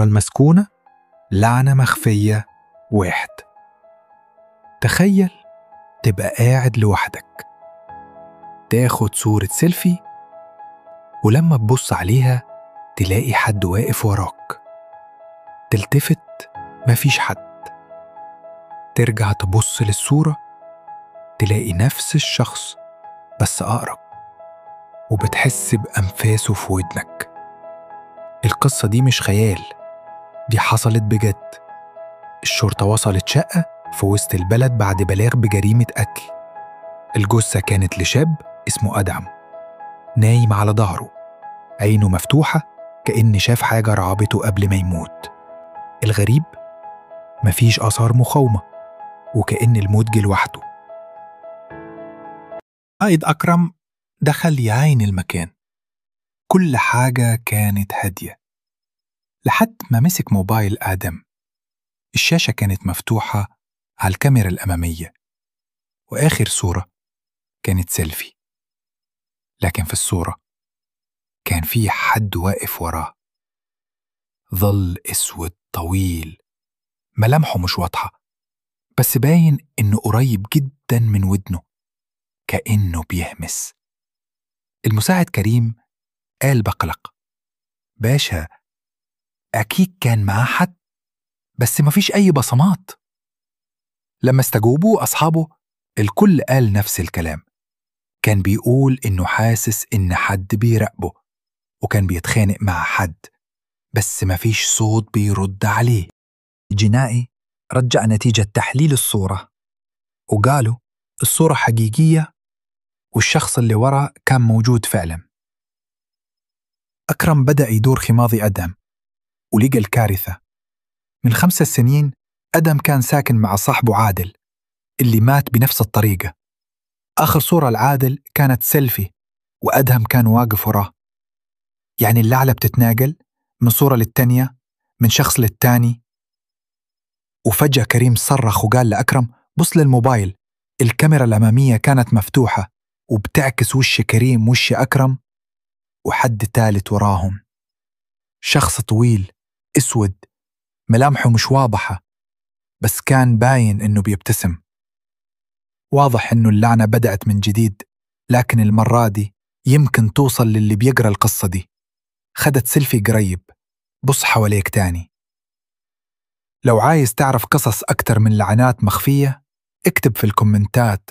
المسكونة لعنة مخفية 1. تخيل تبقى قاعد لوحدك، تاخد صورة سيلفي، ولما تبص عليها تلاقي حد واقف وراك. تلتفت مفيش حد، ترجع تبص للصورة تلاقي نفس الشخص بس أقرب، وبتحس بأنفاسه في ودنك. القصة دي مش خيال، دي حصلت بجد. الشرطة وصلت شقة في وسط البلد بعد بلاغ بجريمة قتل. الجثة كانت لشاب اسمه أدهم، نايم على ظهره، عينه مفتوحة كأن شاف حاجة رعبته قبل ما يموت. الغريب مفيش آثار مقاومة، وكأن الموت جه لوحده. قائد أكرم دخل يعاين المكان، كل حاجة كانت هادية لحد ما مسك موبايل آدم. الشاشة كانت مفتوحة على الكاميرا الأمامية، وآخر صورة كانت سيلفي، لكن في الصورة كان في حد واقف وراه، ظل أسود طويل، ملامحه مش واضحة بس باين إنه قريب جدا من ودنه، كأنه بيهمس. المساعد كريم قال بقلق: باشا، أكيد كان معاه حد بس مفيش أي بصمات. لما استجوبوا أصحابه الكل قال نفس الكلام، كان بيقول إنه حاسس إن حد بيراقبه، وكان بيتخانق مع حد بس مفيش صوت بيرد عليه. الجنائي رجع نتيجة تحليل الصورة، وقالوا الصورة حقيقية والشخص اللي ورا كان موجود فعلا. أكرم بدأ يدور في ماضي أدم ولقى الكارثة. من 5 سنين أدم كان ساكن مع صاحبه عادل اللي مات بنفس الطريقة. آخر صورة لعادل كانت سيلفي وأدهم كان واقف وراه، يعني اللعلة بتتناقل من صورة للتانية، من شخص للتاني. وفجأة كريم صرخ وقال لأكرم: بص للموبايل. الكاميرا الأمامية كانت مفتوحة وبتعكس وش كريم وش أكرم وحد تالت وراهم، شخص طويل أسود، ملامحه مش واضحة بس كان باين إنه بيبتسم. واضح إنه اللعنة بدأت من جديد، لكن المرة دي يمكن توصل للي بيقرأ القصة دي. خدت سيلفي قريب، بص حواليك تاني. لو عايز تعرف قصص أكتر من لعنات مخفية اكتب في الكومنتات